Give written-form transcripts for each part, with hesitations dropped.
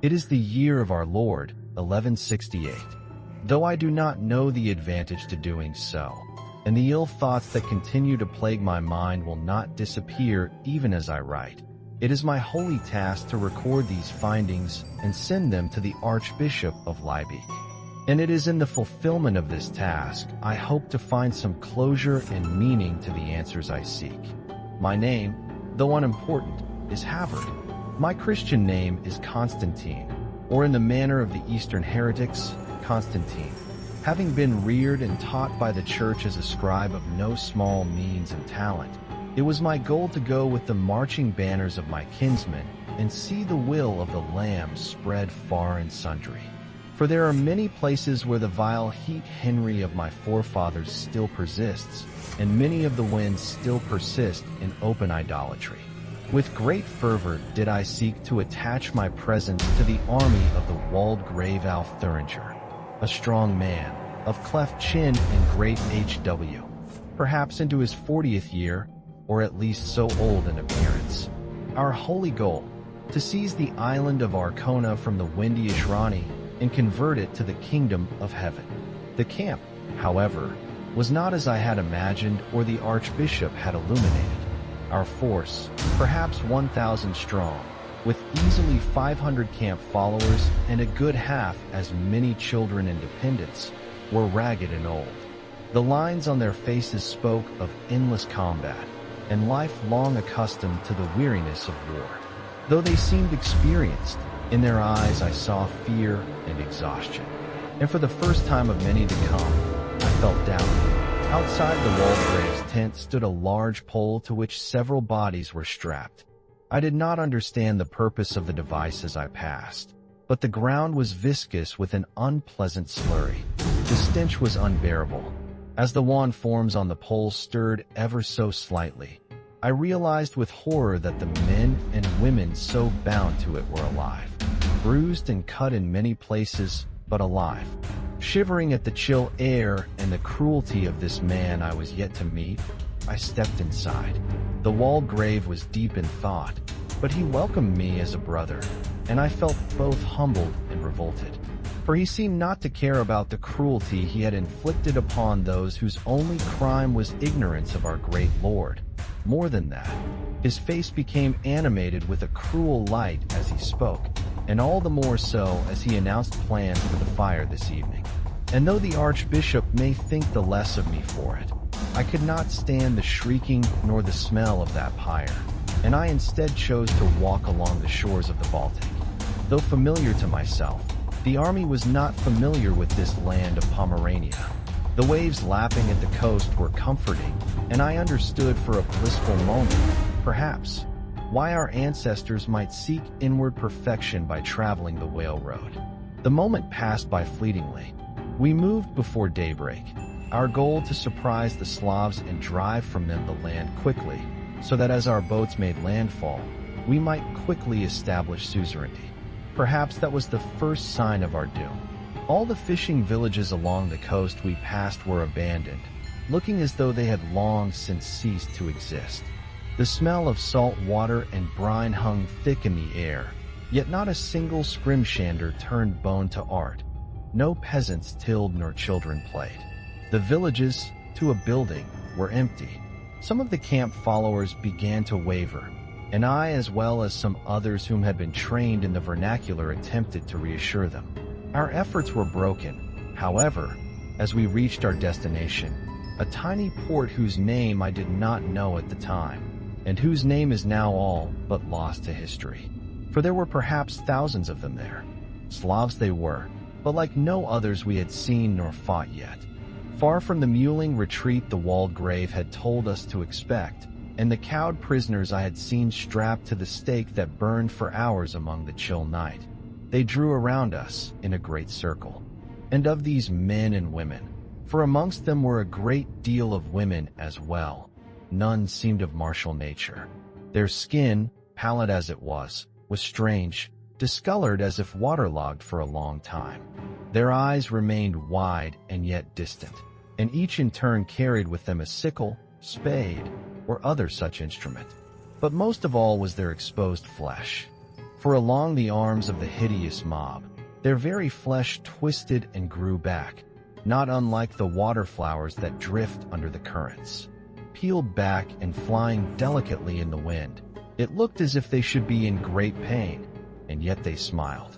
It is the year of our Lord, 1168. Though I do not know the advantage to doing so, and the ill thoughts that continue to plague my mind will not disappear even as I write, it is my holy task to record these findings and send them to the Archbishop of Leipzig. And it is in the fulfillment of this task I hope to find some closure and meaning to the answers I seek. My name, though unimportant, is Havard. My Christian name is Constantine, or in the manner of the Eastern heretics, Constantine. Having been reared and taught by the Church as a scribe of no small means and talent, it was my goal to go with the marching banners of my kinsmen and see the will of the Lamb spread far and sundry. For there are many places where the vile heat Henry of my forefathers still persists, and many of the winds still persist in open idolatry. With great fervor did I seek to attach my presence to the army of the walled grave Alf Thuringer, a strong man, of cleft chin and great HW, perhaps into his 40th year, or at least so old in appearance. Our holy goal, to seize the island of Arkona from the windy Ishrani and convert it to the kingdom of heaven. The camp, however, was not as I had imagined or the Archbishop had illuminated. Our force, perhaps 1,000 strong, with easily 500 camp followers and a good half as many children and dependents, were ragged and old. The lines on their faces spoke of endless combat and life long accustomed to the weariness of war. Though they seemed experienced, in their eyes I saw fear and exhaustion. And for the first time of many to come, I felt doubt. Outside the walled grave's tent stood a large pole to which several bodies were strapped. I did not understand the purpose of the device as I passed, but the ground was viscous with an unpleasant slurry. The stench was unbearable. As the wan forms on the pole stirred ever so slightly, I realized with horror that the men and women so bound to it were alive, bruised and cut in many places, but alive. Shivering at the chill air and the cruelty of this man I was yet to meet, I stepped inside. The walled grave was deep in thought, but he welcomed me as a brother, and I felt both humbled and revolted. For he seemed not to care about the cruelty he had inflicted upon those whose only crime was ignorance of our great Lord. More than that, his face became animated with a cruel light as he spoke, and all the more so as he announced plans for the fire this evening. And though the Archbishop may think the less of me for it, I could not stand the shrieking nor the smell of that pyre, and I instead chose to walk along the shores of the Baltic. Though familiar to myself, the army was not familiar with this land of Pomerania. The waves lapping at the coast were comforting, and I understood for a blissful moment, perhaps, why our ancestors might seek inward perfection by traveling the whale road. The moment passed by fleetingly. We moved before daybreak, our goal to surprise the Slavs and drive from them the land quickly, so that as our boats made landfall, we might quickly establish suzerainty. Perhaps that was the first sign of our doom. All the fishing villages along the coast we passed were abandoned, looking as though they had long since ceased to exist. The smell of salt water and brine hung thick in the air, yet not a single scrimshander turned bone to art. No peasants tilled nor children played. The villages, to a building, were empty. Some of the camp followers began to waver, and I, as well as some others whom had been trained in the vernacular, attempted to reassure them. Our efforts were broken, however, as we reached our destination, a tiny port whose name I did not know at the time, and whose name is now all but lost to history. For there were perhaps thousands of them there. Slavs they were, but like no others we had seen nor fought yet. Far from the mewling retreat the walled grave had told us to expect, and the cowed prisoners I had seen strapped to the stake that burned for hours among the chill night. They drew around us in a great circle. And of these men and women, for amongst them were a great deal of women as well, none seemed of martial nature. Their skin, pallid as it was strange, discolored as if waterlogged for a long time. Their eyes remained wide and yet distant, and each in turn carried with them a sickle, spade, or other such instrument. But most of all was their exposed flesh. for along the arms of the hideous mob, their very flesh twisted and grew back, not unlike the water flowers that drift under the currents. Peeled back and flying delicately in the wind, it looked as if they should be in great pain, and yet they smiled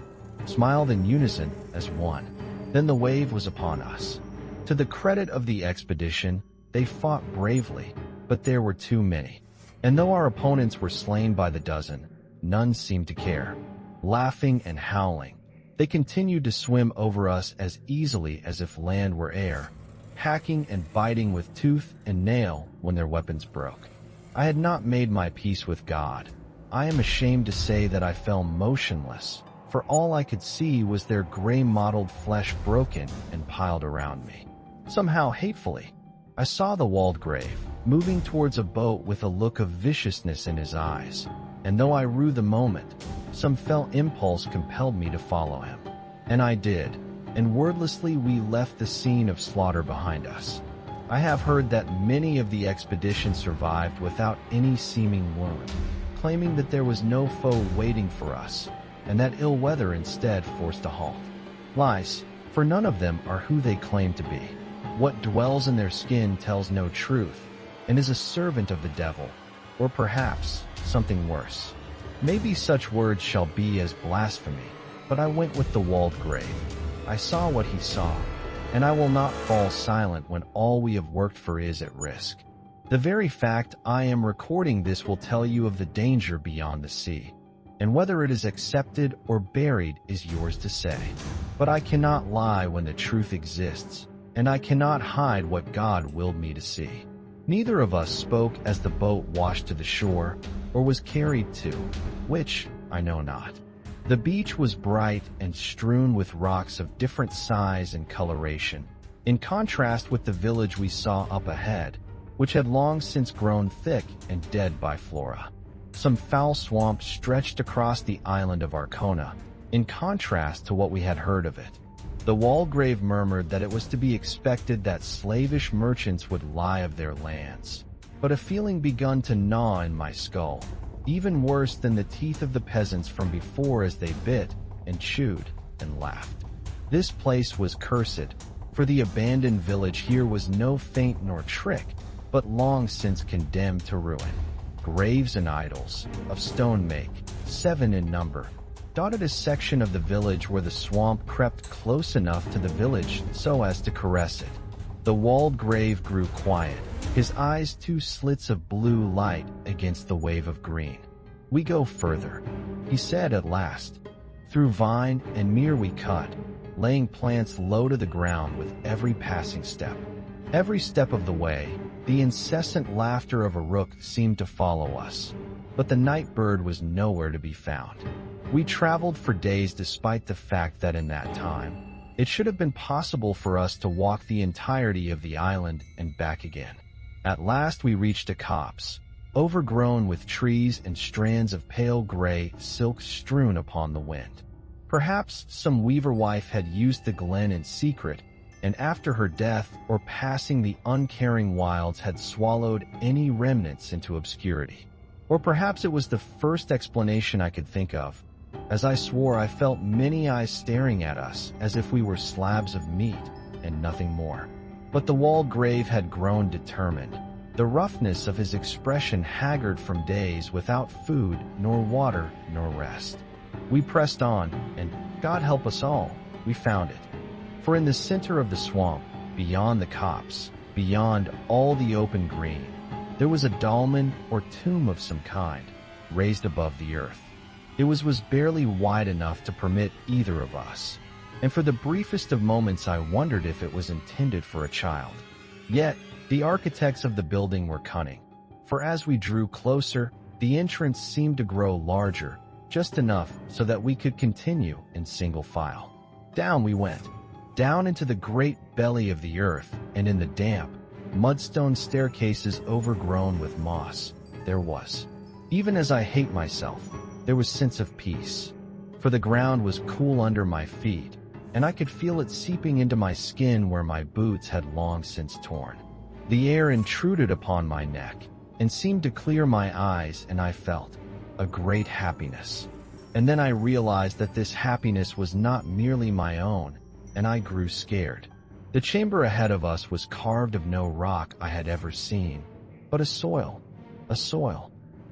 in unison as one. Then the wave was upon us. To the credit of the expedition, they fought bravely, but there were too many. And though our opponents were slain by the dozen, none seemed to care. Laughing and howling, they continued to swim over us as easily as if land were air, hacking and biting with tooth and nail when their weapons broke. I had not made my peace with God. I am ashamed to say that I fell motionless, for all I could see was their gray-mottled flesh broken and piled around me. Somehow hatefully, I saw the walled grave, moving towards a boat with a look of viciousness in his eyes, and though I rue the moment, some fell impulse compelled me to follow him. And I did, and wordlessly we left the scene of slaughter behind us. I have heard that many of the expedition survived without any seeming wound, claiming that there was no foe waiting for us, and that ill weather instead forced a halt. Lies, for none of them are who they claim to be. What dwells in their skin tells no truth, and is a servant of the devil, or perhaps something worse. Maybe such words shall be as blasphemy, but I went with the walled grave. I saw what he saw, and I will not fall silent when all we have worked for is at risk. The very fact I am recording this will tell you of the danger beyond the sea, and whether it is accepted or buried is yours to say. But I cannot lie when the truth exists, and I cannot hide what God willed me to see. Neither of us spoke as the boat washed to the shore, or was carried to, which I know not. The beach was bright and strewn with rocks of different size and coloration, in contrast with the village we saw up ahead, which had long since grown thick and dead by flora. Some foul swamp stretched across the island of Arcona, in contrast to what we had heard of it. The walled grave murmured that it was to be expected that slavish merchants would lie of their lands. But a feeling begun to gnaw in my skull, even worse than the teeth of the peasants from before as they bit and chewed and laughed. This place was cursed, for the abandoned village here was no feint nor trick, but long since condemned to ruin. Graves and idols, of stone make, 7 in number, dotted a section of the village where the swamp crept close enough to the village so as to caress it. The walled grave grew quiet, his eyes 2 slits of blue light against the wave of green. "We go further," he said at last. "Through vine and mere we cut, laying plants low to the ground with every passing step. Every step of the way, the incessant laughter of a rook seemed to follow us, but the night bird was nowhere to be found. We traveled for days despite the fact that in that time, it should have been possible for us to walk the entirety of the island and back again. At last we reached a copse, overgrown with trees and strands of pale gray silk strewn upon the wind. Perhaps some weaver wife had used the glen in secret, and after her death or passing the uncaring wilds had swallowed any remnants into obscurity. Or perhaps it was the first explanation I could think of. As I swore, I felt many eyes staring at us as if we were slabs of meat and nothing more. But the walled grave had grown determined, the roughness of his expression haggard from days without food nor water nor rest. We pressed on, and, God help us all, we found it. For in the center of the swamp, beyond the copse, beyond all the open green, there was a dolmen or tomb of some kind, raised above the earth. It was barely wide enough to permit either of us, and for the briefest of moments I wondered if it was intended for a child. Yet, the architects of the building were cunning, for as we drew closer, the entrance seemed to grow larger, just enough so that we could continue in single file. Down we went, down into the great belly of the earth, and in the damp, mudstone staircases overgrown with moss, there was, even as I hate myself, there was sense of peace. For the ground was cool under my feet, and I could feel it seeping into my skin where my boots had long since torn. The air intruded upon my neck, and seemed to clear my eyes, and I felt a great happiness. And then I realized that this happiness was not merely my own, and I grew scared. The chamber ahead of us was carved of no rock I had ever seen, but a soil,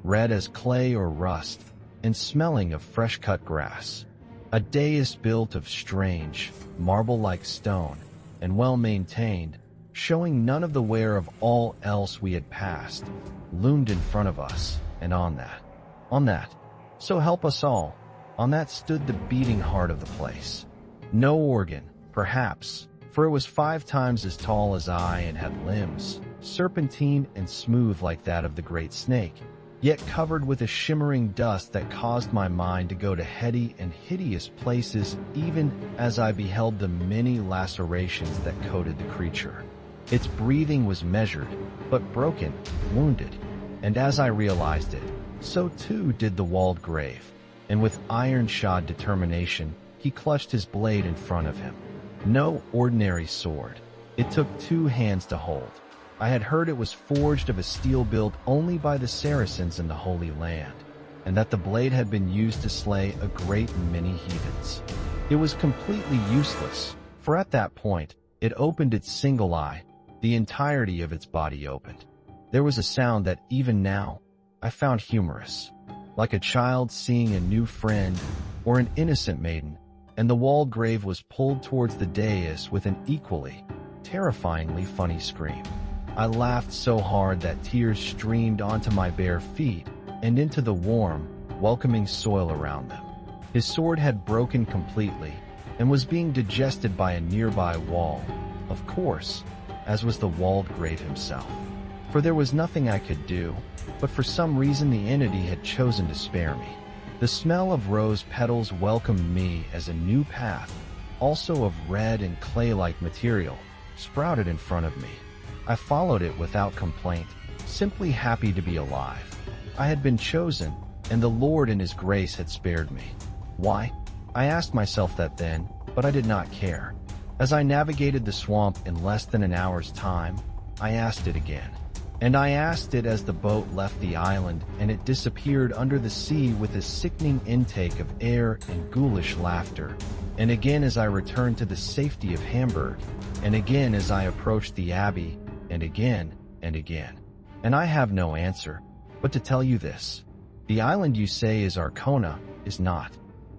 red as clay or rust, and smelling of fresh-cut grass. A dais built of strange, marble-like stone, and well-maintained, showing none of the wear of all else we had passed, loomed in front of us, and on that, so help us all, on that stood the beating heart of the place. No organ, perhaps, for it was 5 times as tall as I and had limbs, serpentine and smooth like that of the great snake, yet covered with a shimmering dust that caused my mind to go to heady and hideous places even as I beheld the many lacerations that coated the creature. Its breathing was measured, but broken, wounded, and as I realized it, so too did the walled grave, and with iron-shod determination, he clutched his blade in front of him. No ordinary sword. It took 2 hands to hold. I had heard it was forged of a steel built only by the Saracens in the Holy Land, and that the blade had been used to slay a great many heathens. It was completely useless, for at that point, it opened its single eye, the entirety of its body opened. There was a sound that even now, I found humorous, like a child seeing a new friend or an innocent maiden, and the walled grave was pulled towards the dais with an equally, terrifyingly funny scream. I laughed so hard that tears streamed onto my bare feet and into the warm, welcoming soil around them. His sword had broken completely and was being digested by a nearby wall, of course, as was the walled grave himself. For there was nothing I could do, but for some reason the entity had chosen to spare me. The smell of rose petals welcomed me as a new path, also of red and clay-like material, sprouted in front of me. I followed it without complaint, simply happy to be alive. I had been chosen, and the Lord in His grace had spared me. Why? I asked myself that then, but I did not care. As I navigated the swamp in less than an hour's time, I asked it again. And I asked it as the boat left the island and it disappeared under the sea with a sickening intake of air and ghoulish laughter. And again as I returned to the safety of Hamburg, and again as I approached the abbey, and again and again. And I have no answer, but to tell you this. The island you say is Arkona is not.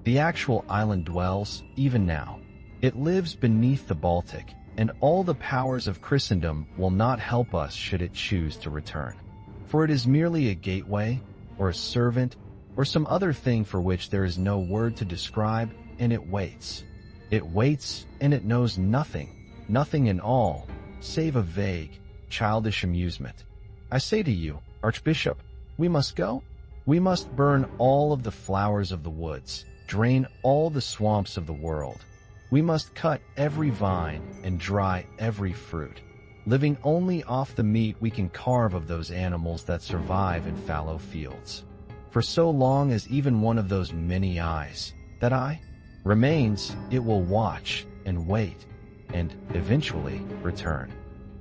The actual island dwells, even now. It lives beneath the Baltic, and all the powers of Christendom will not help us should it choose to return. For it is merely a gateway, or a servant, or some other thing for which there is no word to describe, and it waits. It waits, and it knows nothing in all, save a vague, childish amusement. I say to you, Archbishop, we must go. We must burn all of the flowers of the woods, drain all the swamps of the world. We must cut every vine and dry every fruit, living only off the meat we can carve of those animals that survive in fallow fields. For so long as even one of those many eyes, that eye, remains, it will watch and wait, and eventually return.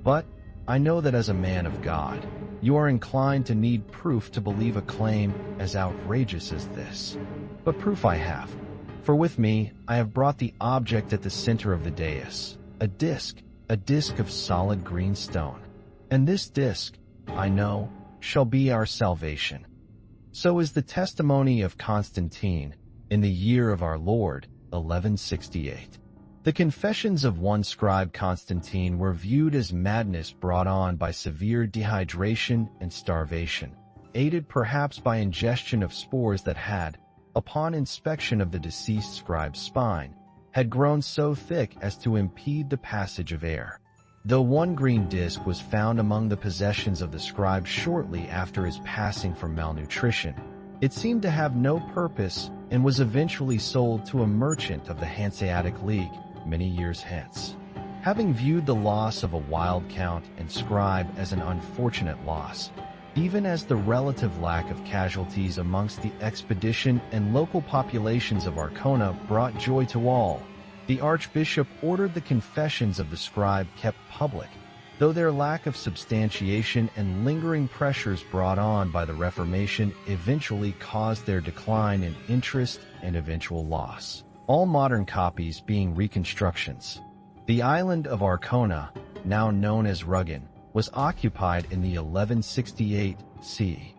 But I know that as a man of God, you are inclined to need proof to believe a claim as outrageous as this. But proof I have. For with me, I have brought the object at the center of the dais, a disc of solid green stone. And this disc, I know, shall be our salvation. So is the testimony of Constantine in the year of our Lord, 1168. The confessions of one scribe Constantine were viewed as madness brought on by severe dehydration and starvation, aided perhaps by ingestion of spores that had, upon inspection of the deceased scribe's spine, had grown so thick as to impede the passage of air. Though one green disc was found among the possessions of the scribe shortly after his passing from malnutrition, it seemed to have no purpose and was eventually sold to a merchant of the Hanseatic League many years hence. Having viewed the loss of a wild count and scribe as an unfortunate loss, even as the relative lack of casualties amongst the expedition and local populations of Arkona brought joy to all, the Archbishop ordered the confessions of the scribe kept public, though their lack of substantiation and lingering pressures brought on by the Reformation eventually caused their decline in interest and eventual loss. All modern copies being reconstructions. The island of Arkona, now known as Rügen, was occupied in the 1168 CE.